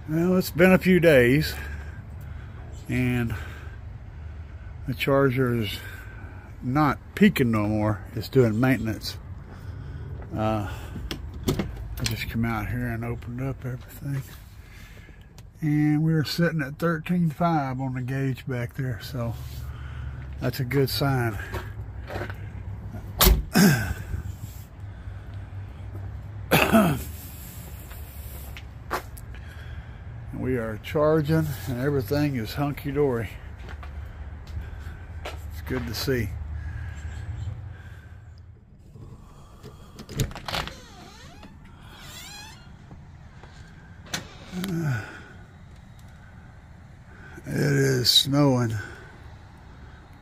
Well, it's been a few days and the charger is not peaking no more. It's doing maintenance. I just come out here and opened up everything, and we were sitting at 13.5 on the gauge back there, so that's a good sign. We are charging and everything is hunky-dory. It's good to see. It is snowing.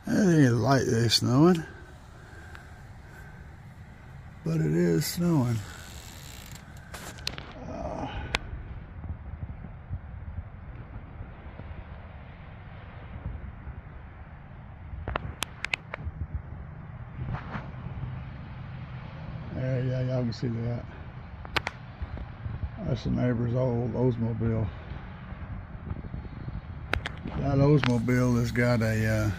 It ain't lightly snowing, but it is snowing. Yeah, y'all can see that. That's the neighbor's old Oldsmobile. That Oldsmobile has got a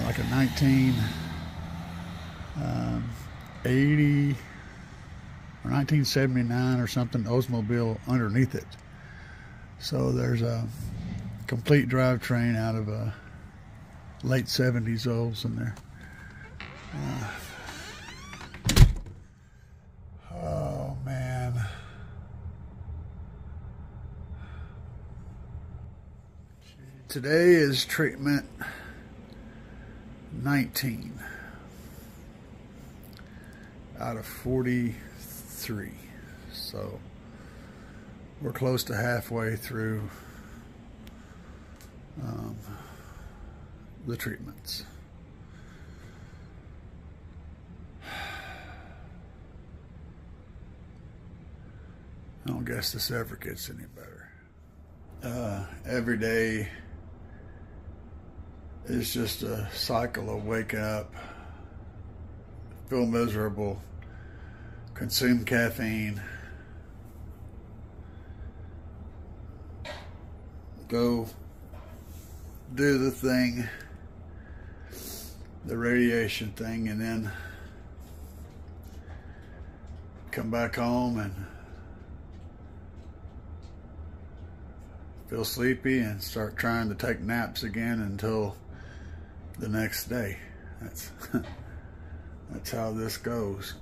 like a 1980 or 1979 or something Oldsmobile underneath it. So there's a complete drivetrain out of a late 70s Olds in there. Oh man. Today is treatment 19 out of 43. So we're close to halfway through the treatments. I don't guess this ever gets any better. Every day is just a cycle of wake up, feel miserable, consume caffeine, go do the thing, the radiation thing, and then come back home and feel sleepy and start trying to take naps again until the next day. That's how this goes.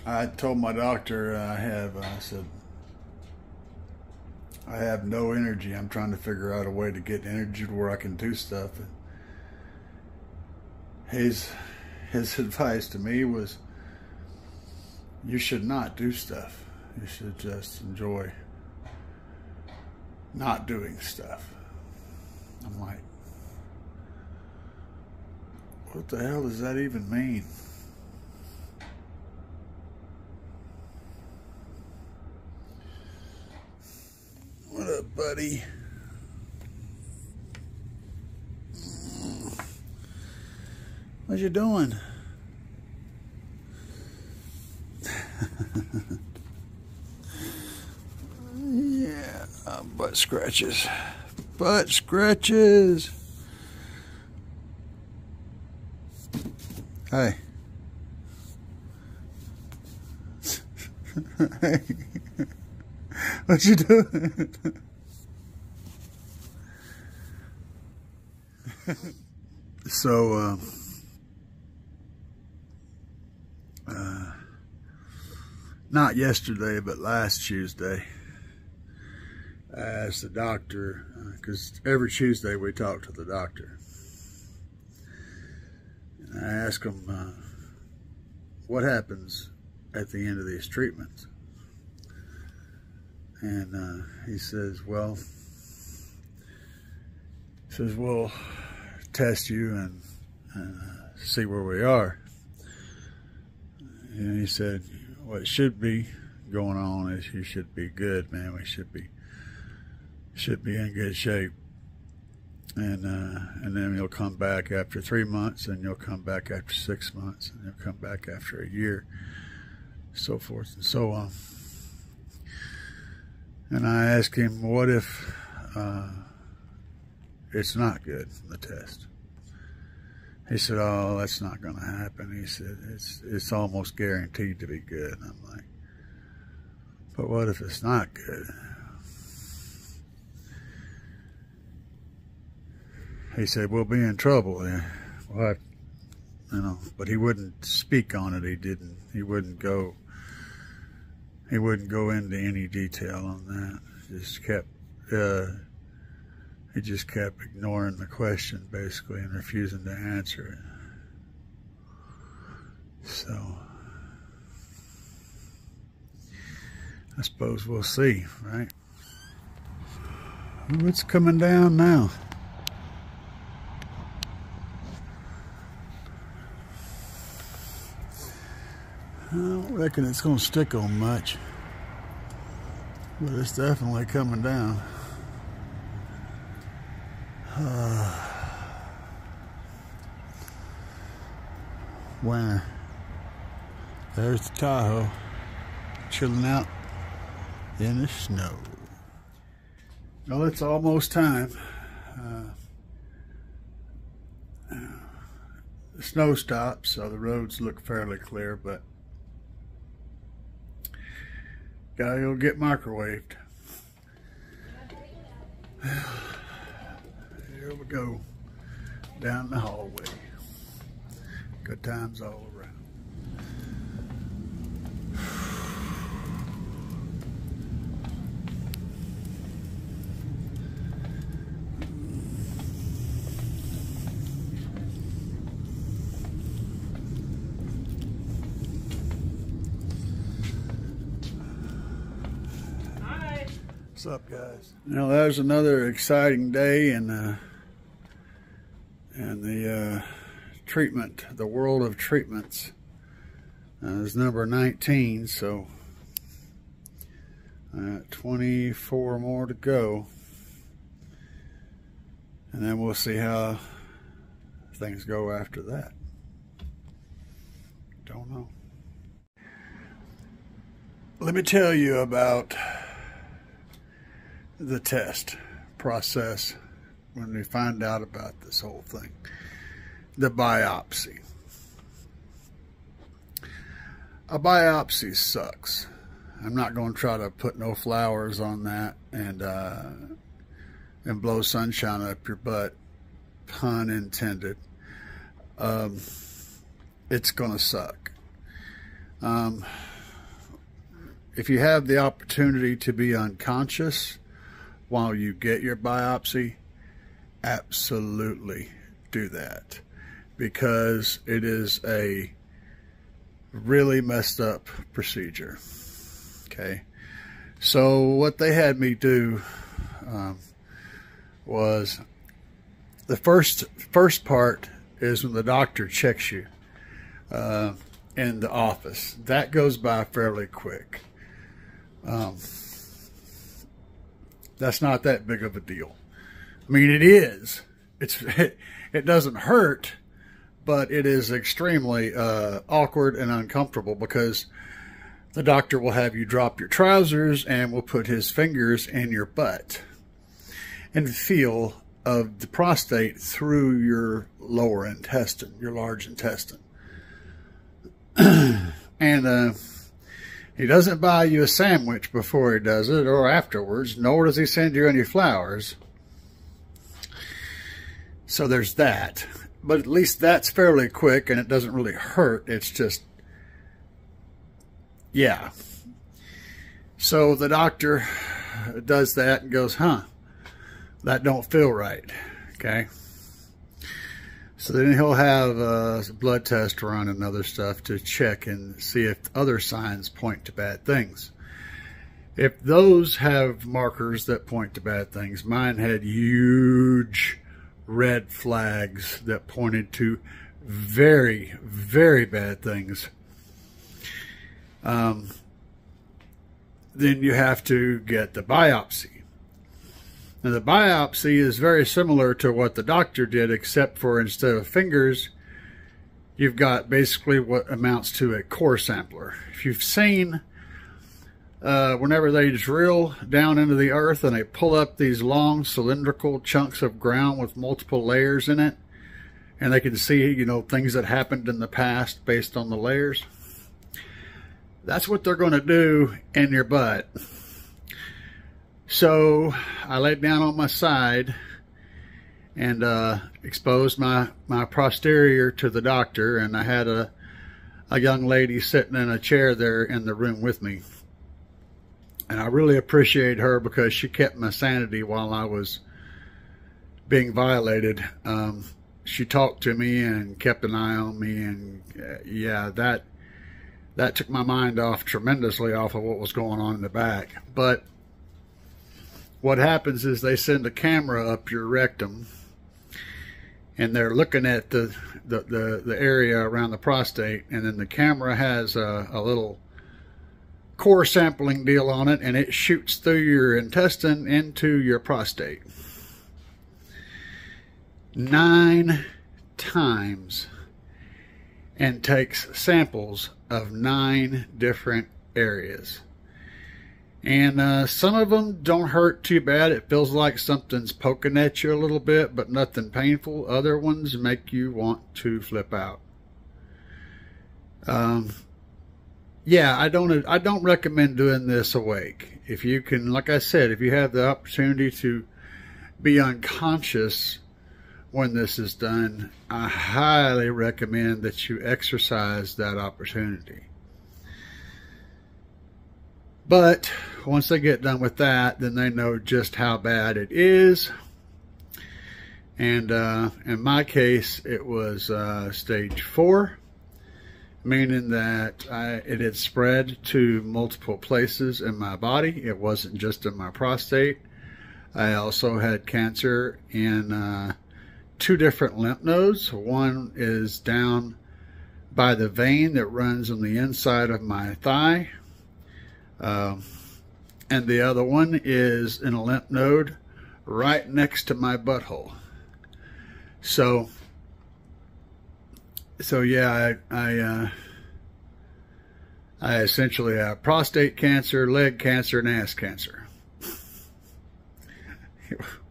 I told my doctor I said I have no energy. I'm trying to figure out a way to get energy to where I can do stuff. And his advice to me was, you should not do stuff. You should just enjoy not doing stuff. I'm like, what the hell does that even mean? What up, buddy? What you doing? Yeah, butt scratches. Butt scratches. Hey. Hey. What you doing? So, not yesterday, but last Tuesday, I asked the doctor, because every Tuesday we talk to the doctor. And I asked him, what happens at the end of these treatments? And he says, well, we'll test you and see where we are. And he said, what should be going on is you should be good, man. We should be in good shape. And then you'll come back after 3 months, and you'll come back after 6 months, and you'll come back after a year, so forth and so on. And I asked him, what if it's not good, the test? He said, oh, that's not going to happen. He said, it's almost guaranteed to be good. And I'm like, but what if it's not good? He said, we'll be in trouble. Well, you know, but he wouldn't speak on it. He wouldn't go into any detail on that. He just kept ignoring the question, basically, and refusing to answer it. So, I suppose we'll see, right? What's coming down now? I don't reckon it's going to stick on much, but it's definitely coming down. Winter. There's the Tahoe, chilling out in the snow. Well, it's almost time. The snow stopped, so the roads look fairly clear, but gotta go get microwaved. Here we go, down the hallway. Good times all around. What's up, guys? You know, there's another exciting day in the treatment, the world of treatments. It's number 19, so 24 more to go, and then we'll see how things go after that. Don't know. Let me tell you about the test process when we find out about this whole thing. The biopsy. A biopsy sucks. I'm not going to try to put no flowers on that and blow sunshine up your butt, pun intended. It's going to suck. If you have the opportunity to be unconscious while you get your biopsy, absolutely do that, because it is a really messed up procedure. Okay, so what they had me do was the first part is when the doctor checks you in the office. That goes by fairly quick. That's not that big of a deal. I mean, it is. It doesn't hurt, but it is extremely awkward and uncomfortable, because the doctor will have you drop your trousers and will put his fingers in your butt and feel of the prostate through your lower intestine, your large intestine. And he doesn't buy you a sandwich before he does it or afterwards, nor does he send you any flowers. So there's that. But at least that's fairly quick and it doesn't really hurt. It's just, yeah. So the doctor does that and goes, huh, that don't feel right. Okay. So then he'll have a blood test run and other stuff to check and see if other signs point to bad things. If those have markers that point to bad things, mine had huge red flags that pointed to very, very bad things. Then you have to get the biopsy. Now, the biopsy is very similar to what the doctor did, except for instead of fingers, you've got basically what amounts to a core sampler. If you've seen whenever they drill down into the earth and they pull up these long cylindrical chunks of ground with multiple layers in it, and they can see, you know, things that happened in the past based on the layers. That's what they're going to do in your butt. So I laid down on my side and exposed my posterior to the doctor, and I had a young lady sitting in a chair there in the room with me. And I really appreciate her because she kept my sanity while I was being violated. She talked to me and kept an eye on me, and yeah, that took my mind off tremendously off of what was going on in the back. But what happens is they send a camera up your rectum, and they're looking at the area around the prostate, and then the camera has a little core sampling deal on it, and it shoots through your intestine into your prostate. 9 times, and takes samples of 9 different areas. And some of them don't hurt too bad. It feels like something's poking at you a little bit, but nothing painful. Other ones make you want to flip out. Yeah, I don't recommend doing this awake. If you can, like I said, if you have the opportunity to be unconscious when this is done, I highly recommend that you exercise that opportunity. But once they get done with that, then they know just how bad it is. And in my case, it was stage 4, meaning that it had spread to multiple places in my body. It wasn't just in my prostate. I also had cancer in 2 different lymph nodes. One is down by the vein that runs on the inside of my thigh. And the other one is in a lymph node right next to my butthole. So yeah, I essentially have prostate cancer, leg cancer, and ass cancer.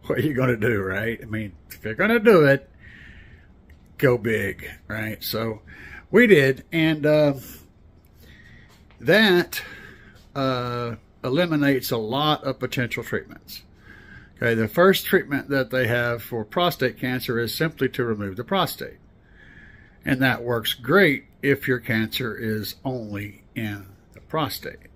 What are you going to do, right? I mean, if you're going to do it, go big, right? So we did, and that eliminates a lot of potential treatments. Okay, the first treatment that they have for prostate cancer is simply to remove the prostate. And that works great if your cancer is only in the prostate.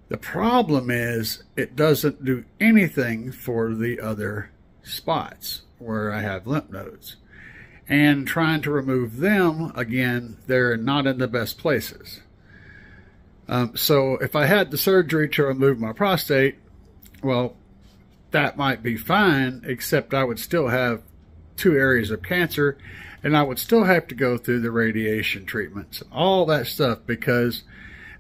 The problem is it doesn't do anything for the other spots where I have lymph nodes. And trying to remove them, again, they're not in the best places. So if I had the surgery to remove my prostate, well, that might be fine, except I would still have 2 areas of cancer, and I would still have to go through the radiation treatments and all that stuff because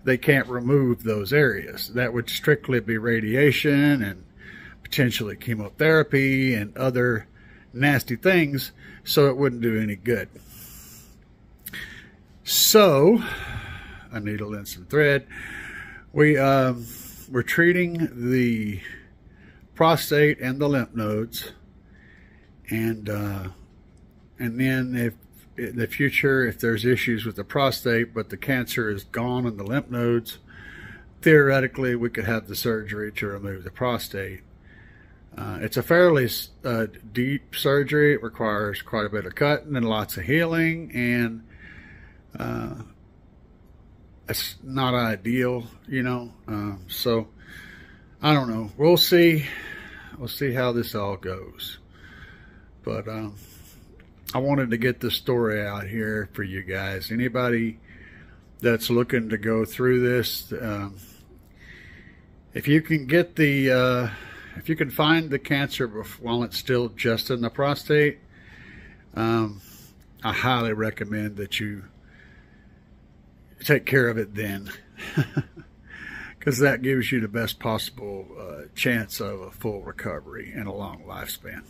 they can't remove those areas. That would strictly be radiation and potentially chemotherapy and other nasty things, so it wouldn't do any good. So, a needle and some thread. We're treating the prostate and the lymph nodes, and then if in the future, if there's issues with the prostate but the cancer is gone in the lymph nodes, theoretically we could have the surgery to remove the prostate. It's a fairly deep surgery. It requires quite a bit of cutting and lots of healing, and it's not ideal, you know. So I don't know. We'll see. We'll see how this all goes. But I wanted to get this story out here for you guys. Anybody that's looking to go through this, if you can get the, if you can find the cancer while it's still just in the prostate, I highly recommend that you take care of it then, because that gives you the best possible chance of a full recovery and a long lifespan.